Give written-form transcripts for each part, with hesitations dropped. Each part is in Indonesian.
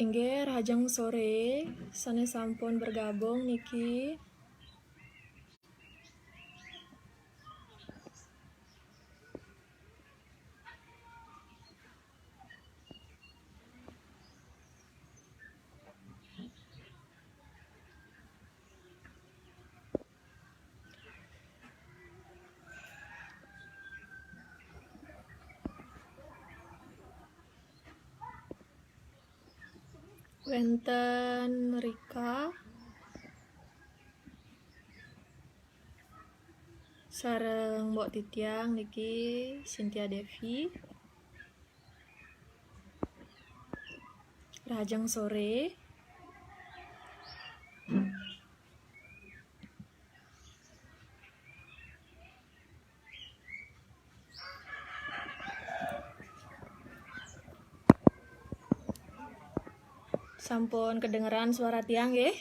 Inggih rajang sore sanes sampun bergabung niki. Wenten Rika sareng Mbok Titiang niki Cynthia Devi. Rajang sore. Sampun kedengeran suara tiang nggih?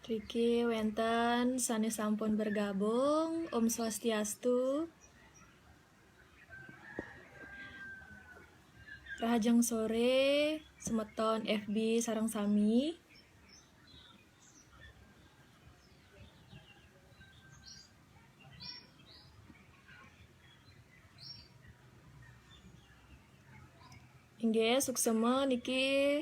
Riki wenten sanes sampun bergabung. Om Swastiastu. Rajang sore semeton FB sareng sami. Inggih suksema niki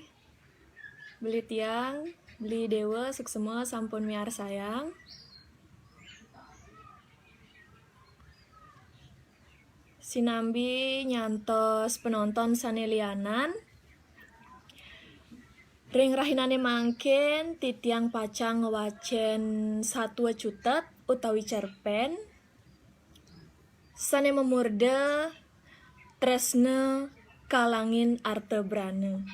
beli tiang, beli dewa suksema sampun miar sayang. Sinambi nyantos penonton sanelianan. Ring rahinane mangkin titiang pacang ngewacen satwa cutet utawi cerpen. Sane memurde tresne kalangin artebrane.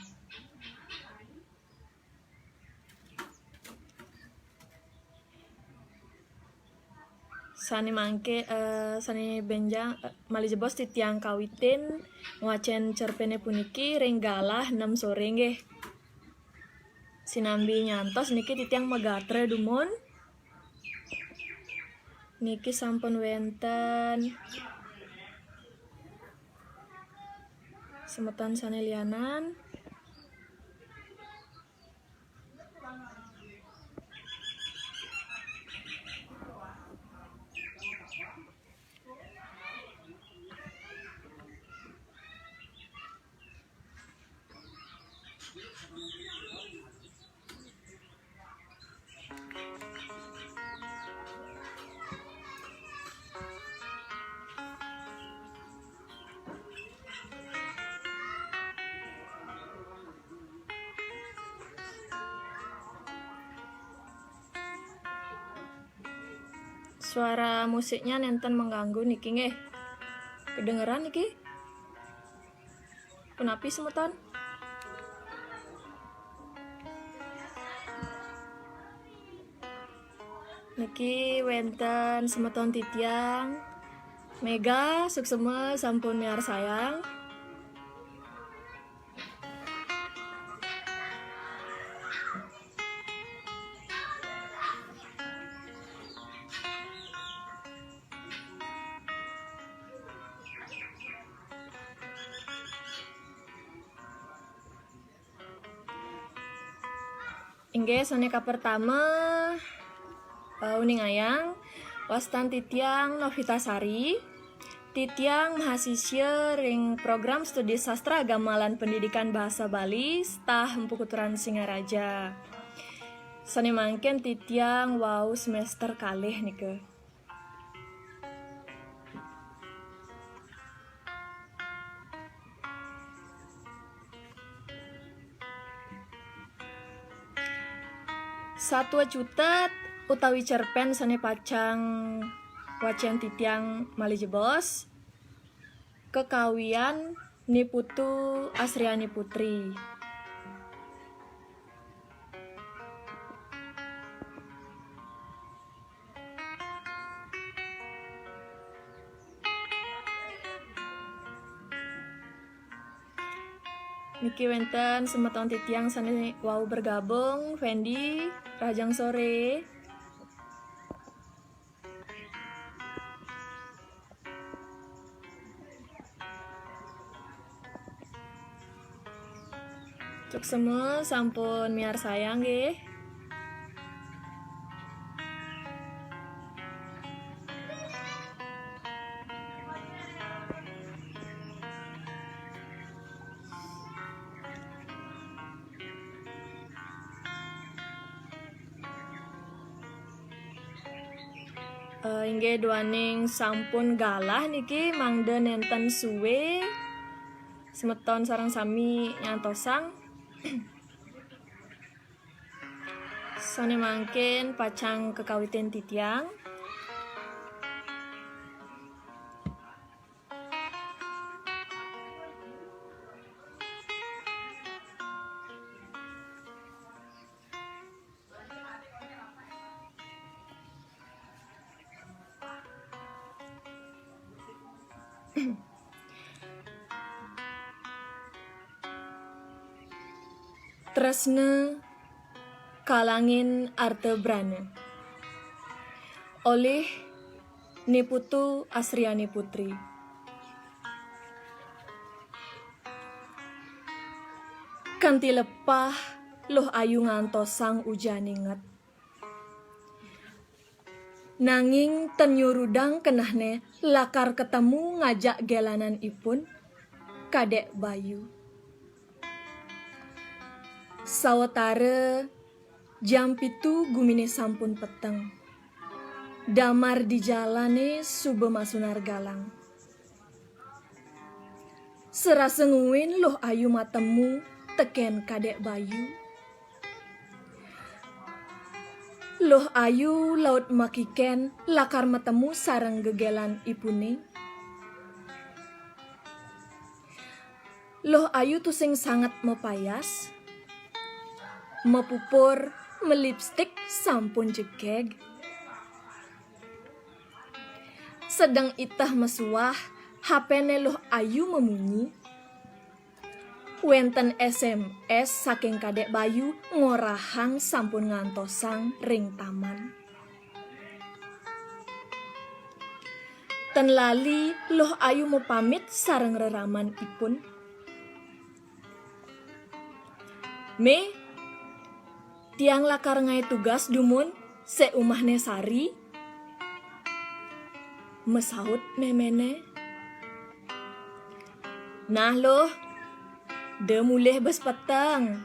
Sane mangke sane benjang malijebos titiang kawitin ngwacen cerpene puniki ring galah 6 sore nggih. Sinambi nyantos niki titiang megatre dumun. Niki sampun wenten semeton sanelianan. Suara musiknya nenten mengganggu niki nggih. Kedengeran niki? Punapi semeton? Niki wenten semeton titiang Mega suksema sampun miar sayang. Inggih soneka pertama uning ayang wastan titiang Novitasari. Titiang mahasiswa ring program studi sastra agama lan pendidikan bahasa Bali stah Empu Kuturan Singaraja. Sane mangken titiang wau semester kalih nike. Satwa cutet utawi cerpen sane pacang wacen titiang malijebos. Kekawian Niputu Asriani Putri. Niki wenten semeton titiang sane wau bergabung. Fendi, rajang sore. Cuk semua sampun miar sayang nggih. Inggih duaning sampun galah niki mangda nenten suwe semeton sareng sami nyantosang. Sone mangkin pacang kekawiten titiang. Tresna kalangin artebrana oleh Niputu Asriani Putri. Kanti lepah loh ayu ngantosang ujaninget. Nanging tenyurudang kenahne lakar ketemu ngajak gelanan ipun kadek Bayu. Sawetara jam pitu gumine sampun peteng. Damar di jalane sube masunar galang. Serasa nguwin loh ayu matemu teken kadek Bayu. Loh ayu laut makiken lakar matemu sareng gegelan ipune. Loh ayu tuh sing sangat mepayas. Mepupur, melipstik sampun jegeg. Sedang itah mesuah, HP-ne loh ayu memunyi. Wenten SMS saking kadek Bayu ngorahang sampun ngantosang ring taman. Ten lali loh ayu mau pamit sareng reraman ipun. Me, tiang lakar ngai tugas dumun seumahne sari. Mesaut memene. Nah loh, de mulih bes petang.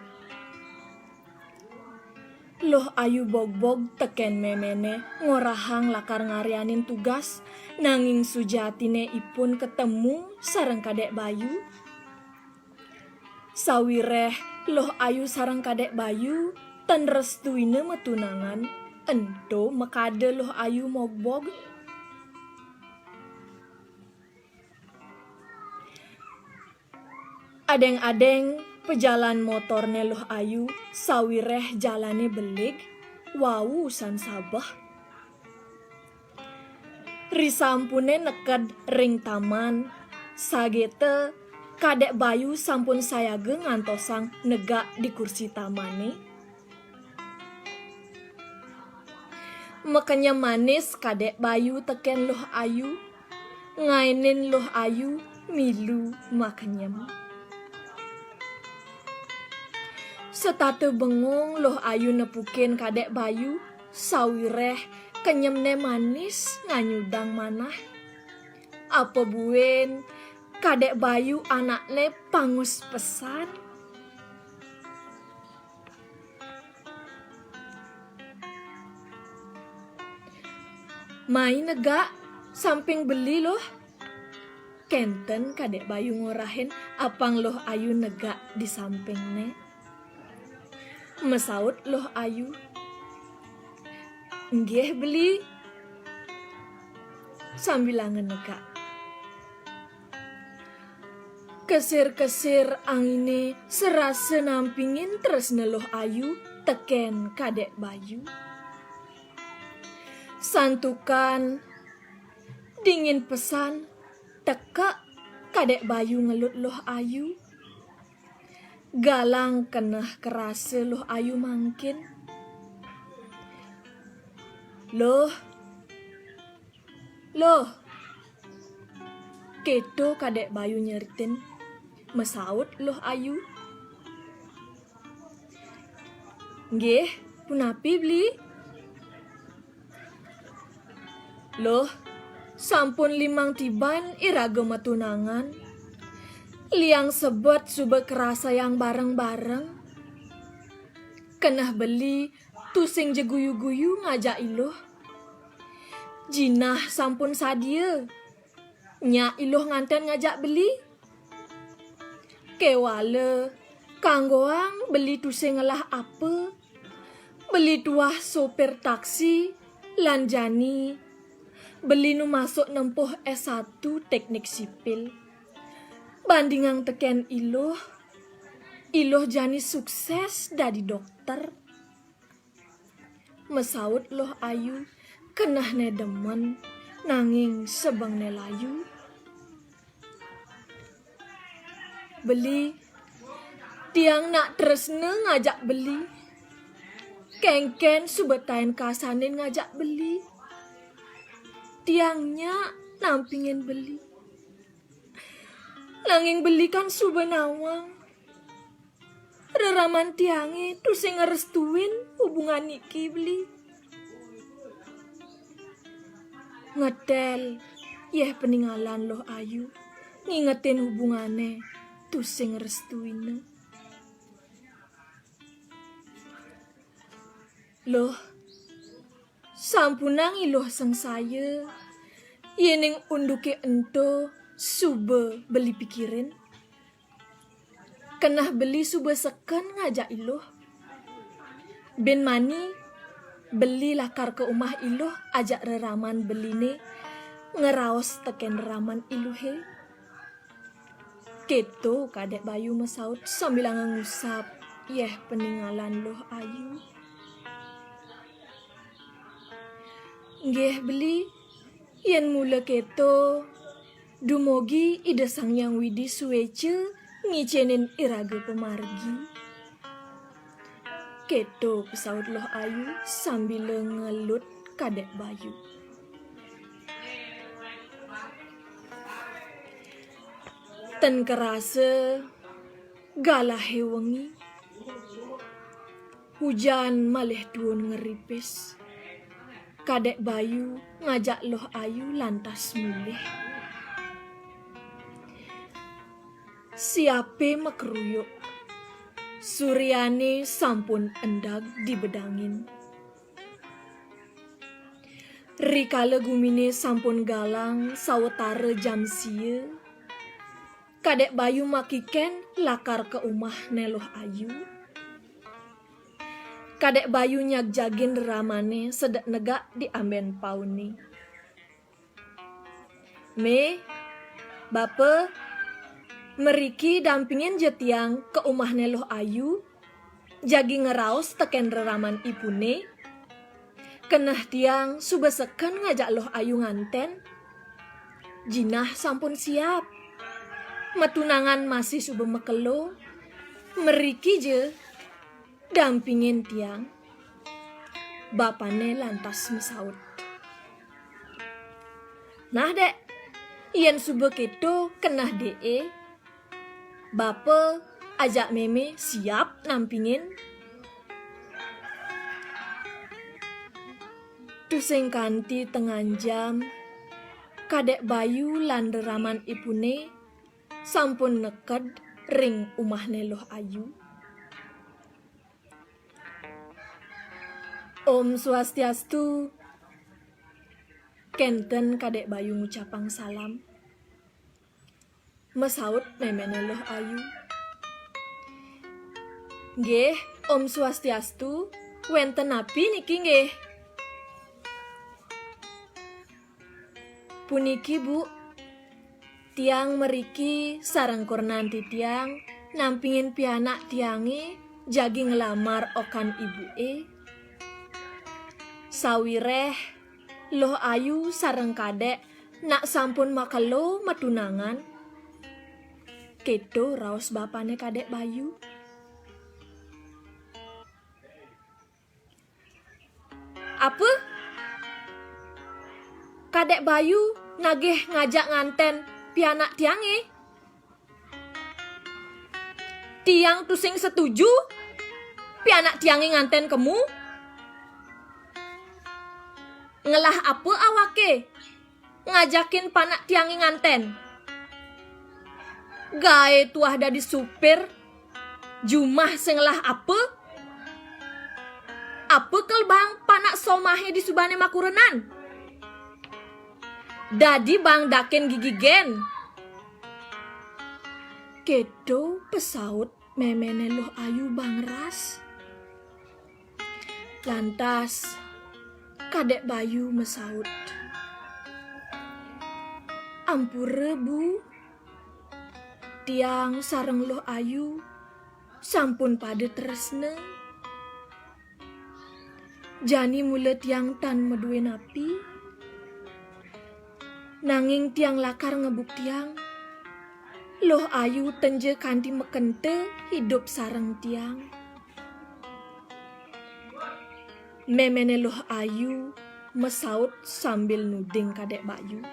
Loh ayu bog-bog teken memene ngorahang lakar ngarianin tugas nanging sujatine ipun ketemu sareng kadek Bayu. Sawireh loh ayu sareng kadek Bayu ten restuine metunangan ento mekade loh ayu mogbog. Adeng-adeng pejalan motorne loh ayu sawireh jalane belik wau san sabah. Risampune neked ring taman sagete kadek Bayu sampun sayage ngantosang negak di kursi tamane. Makanya manis kadek Bayu teken loh ayu ngainin loh ayu milu makanyem. Setate bengong loh ayu nepukin kadek Bayu sawireh kenyemne manis nganyudang manah. Apa buen kadek Bayu anakne pangus pesan. Main negak samping beli loh. Kenten kadek Bayu ngorahin apang loh ayu negak di sampingne. Mesaut loh ayu. Nggih beli. Sambil ngenegak. Kesir-kesir angine serasa nampingin terus neloh ayu teken kadek Bayu. Santukan dingin pesan teka kadek Bayu ngelut loh ayu. Galang kenah kerasa loh ayu mangkin. Loh keto kadek Bayu nyeritin. Mesaut loh ayu. Nggih, punapi beli? Loh, sampun 5 tiban iraga matunangan. Liang sebet suba kerasa yang bareng-bareng. Kenah beli tusing je guyu-guyu ngajak iluh. Jinah sampun sadia. Nya iluh nganten ngajak beli. Kewala, kanggoang beli tusing ngelah apa. Beli tuah sopir taksi, lanjani. Beli nu masuk nempuh S1 teknik sipil. Bandingang teken iluh jani sukses dadi dokter. Mesaut loh ayu, kenah ne demen, nanging sebang ne layu. Beli, tiang nak tresne ngajak beli. Kengken subetain kasanin ngajak beli. Tiangnya nampingin beli. Langing beli kan suba nawang. Reraman tiange tusing ngerestuin hubungan niki beli. Ngetel, yeh peninggalan loh ayu. Ngingetin hubungane tusing ngerestuin. Loh, sampunang iluh sang saya. Yening unduke ento suba beli pikirin. Kenah beli suba seken ngajak iluh. Ben mani beli lakar ke umah iluh ajak reraman beline ngeraos teken reraman iluhe. Keto kadek bayu mesaut sambil ngusap yeh peninggalan loh ayu. Nggih beli yen mula keto dumogi ide sang yang widi suwece ngicenin iraga pemargi. Keto pesaut loh ayu sambil ngelut kadek bayu. Ten kerasa galahe wengi. Hujan malih duun ngeripis. Kadek bayu ngajak loh ayu lantas mulih. Siape makruyuk. Suryane sampun endag dibedangin. Rikala gumine sampun galang sawetara jam sia. Kadek bayu makiken lakar ke umah neloh ayu. Kadek bayu nyak jagin ramane sedek negak diamben pauni. Me, bapa, meriki dampingin jetiang ke umah neloh ayu. Jagi ngeraos teken reraman ipune. Kenah tiang suba seken ngajak loh ayu nganten. Jinah sampun siap. Matunangan masih suba mekelo. Meriki je dampingin tiang. Bapane lantas mesaut. Nah dek, yen suba keto kenah dee. Bapa ajak meme siap nampingin. Tusing kanti tengah jam. Kadek bayu lan reraman ipune sampun neked ring umah neloh ayu. Om Swastiastu. Kenten kadek bayu ngucapang salam. Mesaut meme neloh ayu. Nggih, Om Swastiastu. Wenten api niki nggih. Puniki Bu. Tiang meriki sareng kornanti tiang nampingin pianak tiange jagi ngelamar okan ibue. Sawireh loh ayu sareng kadek nak sampun makelo matunangan. Kedo raos bapane kadek bayu. Apa? Kadek bayu nagih ngajak nganten pianak tiange. Tiang tusing setuju? pi anak tiange nganten kemu? Ngelah apa awake? Ngajakin panak tiange nganten. Gae tuah dadi supir. Jumah sengelah apa? Apa kel bang panak somahe di subane makurenan? Dadi bang daken gigi gen. Kedo pesaut memene loh ayu bang ras. Lantas kadek Bayu mesaut. Ampure bu, tiang sareng loh ayu sampun pada tresne. Jani mule tiang tan medue napi. Nanging tiang lakar ngebuk tiang. Loh ayu tenje kanti mekente hidup sareng tiang. Memene loh ayu mesaut sambil nuding kadek Bayu.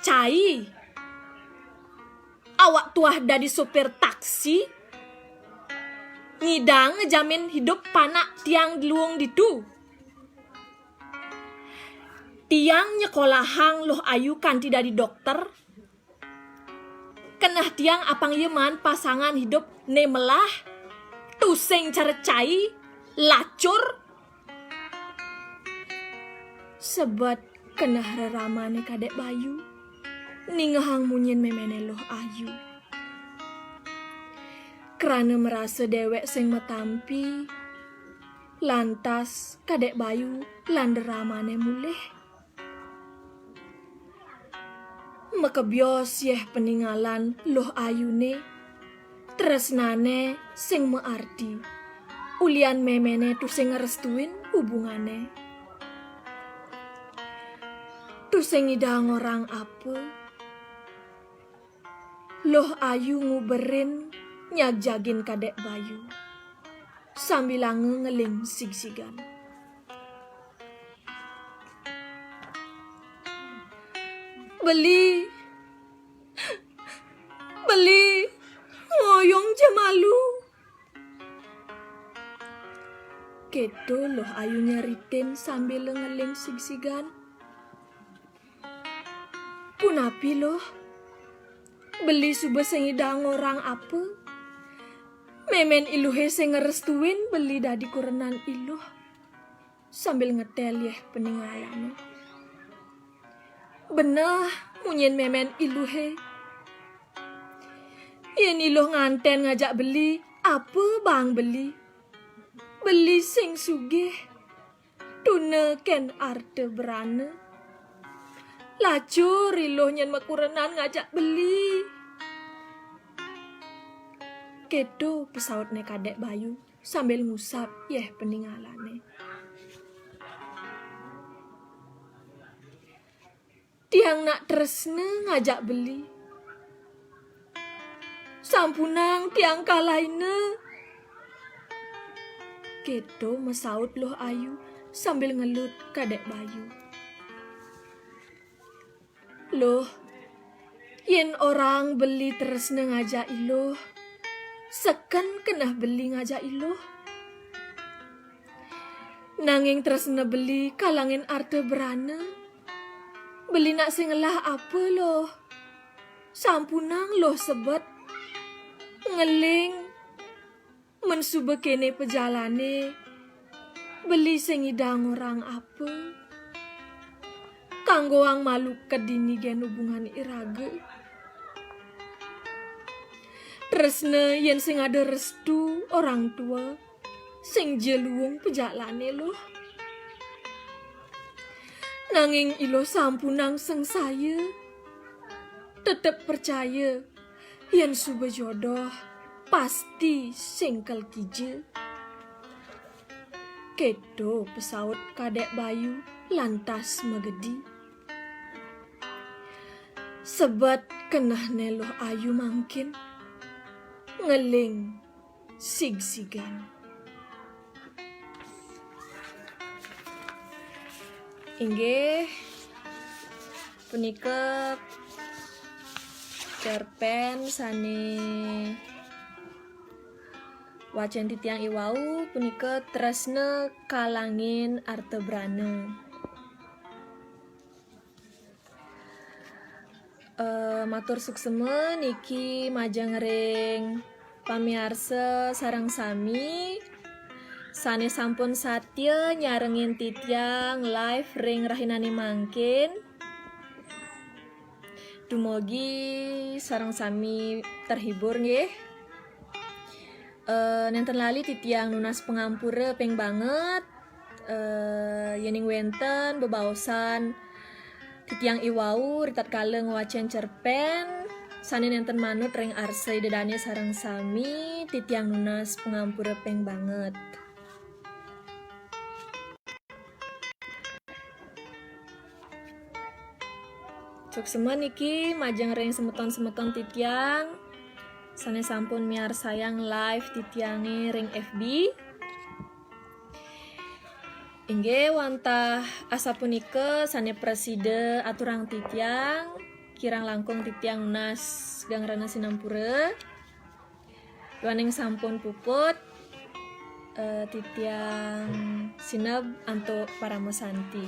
Cai, awak tuah dari sopir taksi, ngidang ngejamin hidup panak tiang luung ditu. Tiang nyekolahang loh ayu kanti dari dokter. Kenah tiang apang yeman pasangan hidup nemelah, tusing carecai, lacur. Sebat kenah reramane kadek Bayu, ningehang munyin memene loh ayu. Kerana merasa dewek sing metampi, lantas kadek Bayu landeramane mulih. Mekebios yeh peninggalan loh ayune, tresnane sing mearti, ulian memene tu sing ngerestuin hubungane. Tu sing ngidang orang apa? Loh ayu nguberin nyagjagin kadek Bayu, sambil ngeling sig-sigan. Beli, ngoyong jemalu. Kedo loh ayu nyeritin sambil ngeling sig-sigan. Punapi loh, beli suba sengidang orang apa? Memen iluhe sing ngerestuin beli dadi kurenan iluh. Sambil ngetel yeh peninggalannya. Benah munyin memen iluhe. Yen iluh nganten ngajak beli, apa bang beli? Beli sing sugih, tune ken arte berane. Lacur iluh nyen mekurenan ngajak beli. Kedo pesautne kadek Bayu sambil ngusap yeh peninggalane. Tiang nak tresne ngajak beli. Sampunang tiang kalaine. Kedo mesaut loh ayu sambil ngelut kadek Bayu. Loh, yen orang beli tresne ngajak iluh, seken kenah beli ngajak iluh. Nanging tresne beli kalangin arte berane. Beli nak singelah apa loh? Sampunang loh sebet. Ngeling. Mensuba kene pejalane. Beli sengidang orang apa? Kanggoang malu kedini gen hubungan irage. Tresne yen sing ada restu orang tua. Sing jeluung pejalane loh. Nanging ilo sampunang sengsaya. Tetep percaya yen suba jodoh pasti singkel kije. Kedo pesaut kadek Bayu lantas megedi. Sebat kenah neloh ayu mangkin. Ngeling sig-sigan. Inggih punika cerpen sane wacan titiang iwau punika tresna kalangin artebrana. Matur suksema niki majang ring pamiarsa sareng sami sane sampun satya nyarengin titiang live ring rahinane mangkin. Dumugi sareng sami terhibur nggih. Nenten lali titiang nunas pengampura peng banget. Yening wenten bebaosan titiang iwau ritat kaleng wacan cerpen sane nenten manut ring arsai dedane sareng sami titiang nunas pengampura peng banget. Suksema niki majang ring semeton-semeton titiang sane sampun miar sayang live titiange ring FB. Inggih wantah asa punika sane preside aturang titiang kirang langkung titiang nas gangrana sinampura. Yuaning sampun puput titiang sinab antuk paramesanti.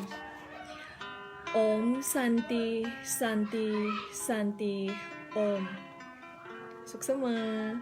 Om Santi Santi Santi Om. Suksema.